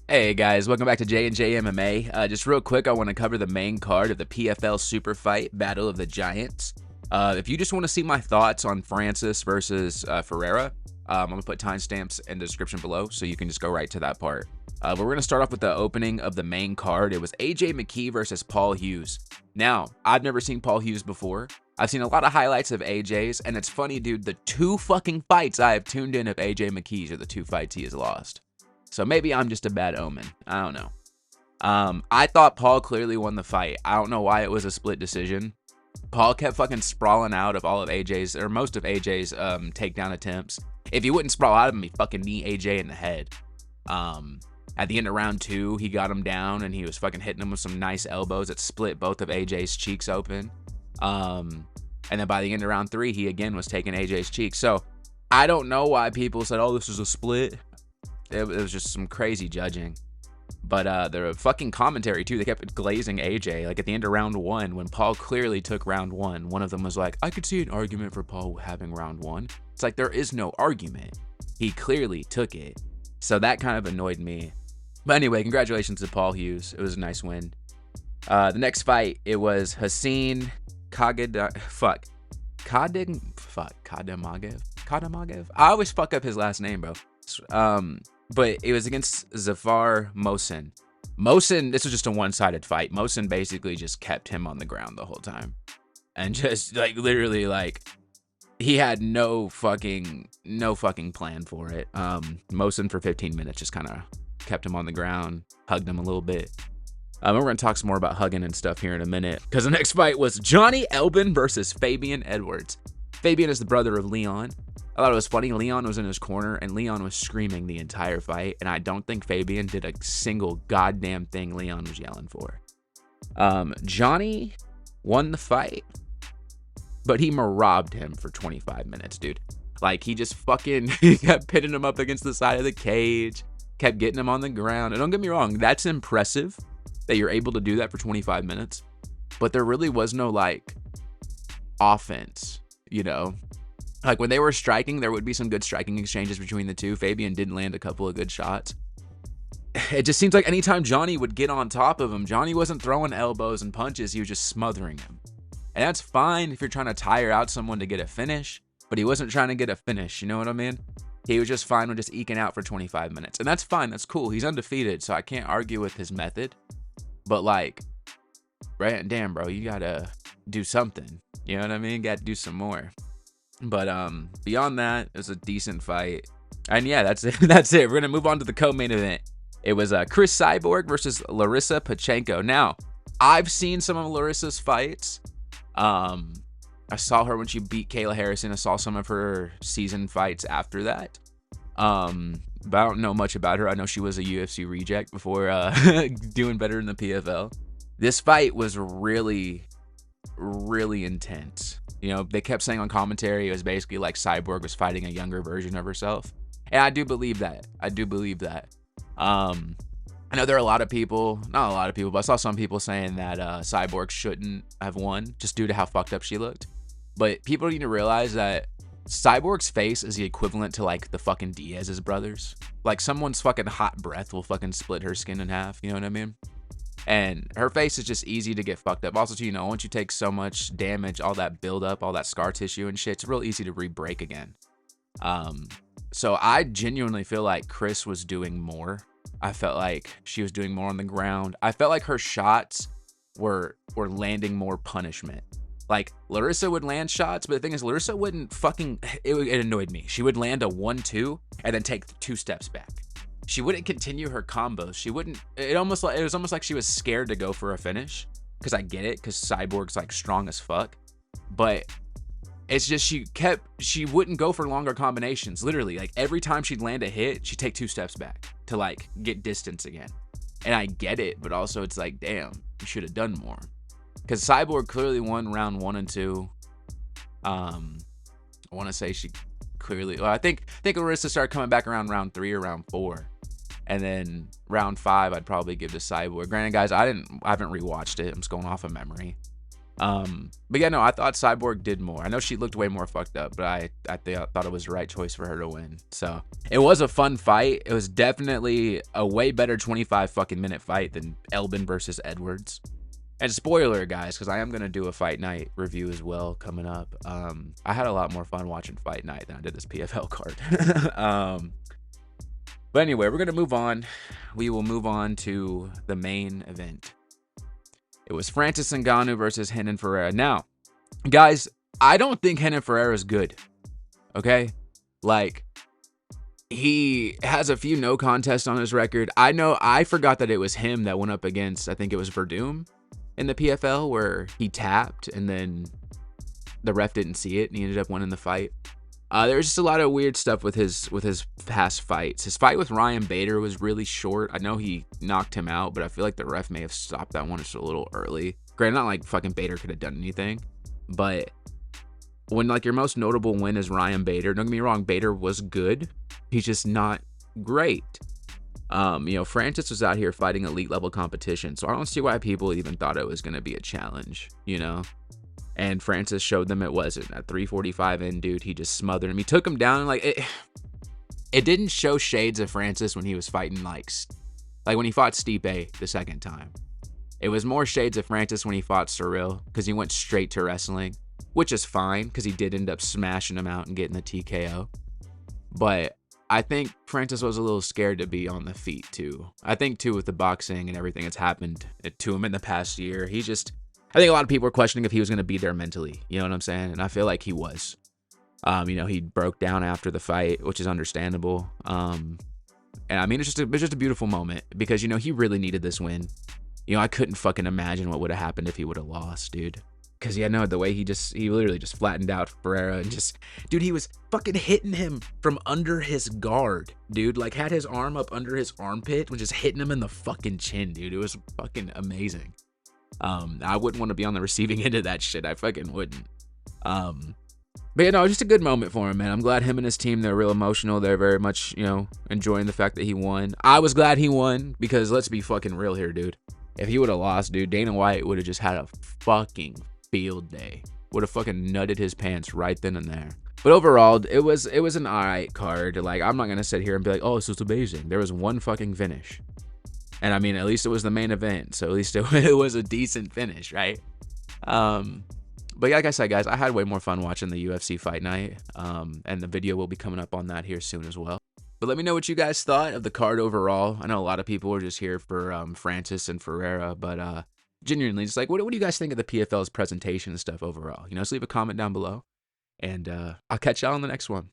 Hey guys, welcome back to J&J MMA. Just real quick, I want to cover the main card of the PFL Super Fight Battle of the Giants. If you just want to see my thoughts on Francis versus Ferreira, I'm going to put timestamps in the description below, so you can just go right to that part. But we're going to start off with the opening of the main card. It was McKee versus Paul Hughes. Now, I've never seen Paul Hughes before. I've seen a lot of highlights of AJ's, and it's funny, dude, the two fucking fights I have tuned in of McKee's are the two fights he has lost. So maybe I'm just a bad omen. I don't know. I thought Paul clearly won the fight. I don't know why it was a split decision. Paul kept fucking sprawling out of all of AJ's, or most of AJ's takedown attempts. If he wouldn't sprawl out of him, he fucking knee AJ in the head. At the end of round 2, he got him down, and he was fucking hitting him with some nice elbows that split both of AJ's cheeks open. And then by the end of round 3, he again was taking AJ's cheeks. So I don't know why people said, oh, this is a split. It was just some crazy judging. But the fucking commentary, too, they kept glazing AJ. Like, at the end of round 1, when Paul clearly took round 1, one of them was like, I could see an argument for Paul having round 1. It's like, there is no argument. He clearly took it. So that kind of annoyed me. But anyway, congratulations to Paul Hughes. It was a nice win. The next fight, it was Husein Kadamagev. I always fuck up his last name, bro. But it was against Vs Mohsen. Mohsen, this was just a one-sided fight. Mohsen basically just kept him on the ground the whole time. And just, like, literally, like, he had no fucking plan for it. Mohsen for 15 minutes just kind of kept him on the ground, hugged him a little bit. We're going to talk some more about hugging and stuff here in a minute, because the next fight was Johnny Eblen versus Fabian Edwards. Fabian is the brother of Leon. I thought it was funny. Leon was in his corner, and Leon was screaming the entire fight, and I don't think Fabian did a single goddamn thing Leon was yelling for. Johnny won the fight, but he robbed him for 25 minutes, dude. Like, he just fucking he kept pitting him up against the side of the cage, kept getting him on the ground. And don't get me wrong, that's impressive that you're able to do that for 25 minutes, but there really was no, like, offense, you know? Like, when they were striking, there would be some good striking exchanges between the two. Fabian did land a couple of good shots. It just seems like anytime Johnny would get on top of him, Johnny wasn't throwing elbows and punches. He was just smothering him. And that's fine if you're trying to tire out someone to get a finish, but he wasn't trying to get a finish. You know what I mean? He was just fine with just eking out for 25 minutes. And that's fine. That's cool. He's undefeated, so I can't argue with his method. But, like, right? Damn, bro, you got to do something. You know what I mean? Got to do some more. But beyond that, it was a decent fight. And yeah, that's it. That's it. We're going to move on to the co-main event. It was Chris Cyborg versus Larissa Pacheco. Now, I've seen some of Larissa's fights. I saw her when she beat Kayla Harrison. I saw some of her season fights after that. But I don't know much about her. I know she was a UFC reject before doing better in the PFL. This fight was really, really intense. You know, they kept saying on commentary it was basically like Cyborg was fighting a younger version of herself. And I do believe that. I know there are a lot of people, not a lot of people, but I saw some people saying that Cyborg shouldn't have won just due to how fucked up she looked. But people need to realize that Cyborg's face is the equivalent to, like, the fucking Diaz's brothers. Like, someone's fucking hot breath will fucking split her skin in half. You know what I mean? And her face is just easy to get fucked up. Also, you know, once you take so much damage, all that buildup, all that scar tissue and shit, it's real easy to re-break again. So I genuinely feel like Chris was doing more. I felt like she was doing more on the ground. I felt like her shots were landing more punishment. Like, Larissa would land shots, but the thing is, Larissa wouldn't fucking... It annoyed me. She would land a 1-2 and then take 2 steps back. She wouldn't continue her combos. She wouldn't... It was almost like she was scared to go for a finish. Because I get it, because Cyborg's, like, strong as fuck. But it's just she wouldn't go for longer combinations. Literally, like, every time she'd land a hit, she'd take 2 steps back to, like, get distance again. And I get it, but also it's like, damn, you should have done more. Because Cyborg clearly won round 1 and 2. I want to say she clearly... Well, I think Larissa started coming back around round 3 or round 4. And then round 5, I'd probably give to Cyborg. Granted, guys, I haven't rewatched it. I'm just going off of memory. But yeah, no, I thought Cyborg did more. I know she looked way more fucked up, but I thought it was the right choice for her to win. So it was a fun fight. It was definitely a way better 25 fucking minute fight than Eblen versus Edwards. And spoiler, guys, because I am going to do a Fight Night review as well coming up. I had a lot more fun watching Fight Night than I did this PFL card. But anyway, we're going to move on. We will move on to the main event. It was Francis Ngannou versus Renan Ferreira. Now, guys, I don't think Renan Ferreira is good. Okay? Like, he has a few no contests on his record. I forgot that it was him that went up against, I think it was Verdum in the PFL, where he tapped and then the ref didn't see it and he ended up winning the fight. There's just a lot of weird stuff with his past fights. His fight with Ryan Bader was really short. I know he knocked him out, but I feel like the ref may have stopped that one just a little early. Granted, not like fucking Bader could have done anything, but when like your most notable win is Ryan Bader, don't get me wrong, Bader was good. He's just not great. Francis was out here fighting elite level competition, so I don't see why people even thought it was going to be a challenge, And Francis showed them it wasn't. At 345 in, dude, he just smothered him. He took him down. Like, it didn't show shades of Francis when he was fighting, like when he fought Stipe the second time. It was more shades of Francis when he fought Cyril, because he went straight to wrestling, which is fine, because he did end up smashing him out and getting the TKO. But I think Francis was a little scared to be on the feet, too. I think, too, with the boxing and everything that's happened to him in the past year, I think a lot of people were questioning if he was going to be there mentally. You know what I'm saying? And I feel like he was. He broke down after the fight, which is understandable. And I mean, it's just a beautiful moment because, he really needed this win. I couldn't fucking imagine what would have happened if he would have lost, dude. Because, the way he literally just flattened out Ferreira and dude, he was fucking hitting him from under his guard, dude. Like, had his arm up under his armpit and just hitting him in the fucking chin, dude. It was fucking amazing. I wouldn't want to be on the receiving end of that shit. I fucking wouldn't. But just a good moment for him, man. I'm glad him and his team, they're real emotional. They're very much, enjoying the fact that he won. I was glad he won because let's be fucking real here, dude. If he would have lost, dude, Dana White would have just had a fucking field day. Would have fucking nutted his pants right then and there. But overall, it was an alright card. Like, I'm not going to sit here and be like, oh, this was amazing. There was one fucking finish. And I mean, at least it was the main event, so at least it was a decent finish, right? But yeah, like I said, guys, I had way more fun watching the UFC Fight Night, and the video will be coming up on that here soon as well. But let me know what you guys thought of the card overall. I know a lot of people were just here for Francis and Ferreira, but genuinely, just like, what do you guys think of the PFL's presentation and stuff overall? Just leave a comment down below, and I'll catch y'all on the next one.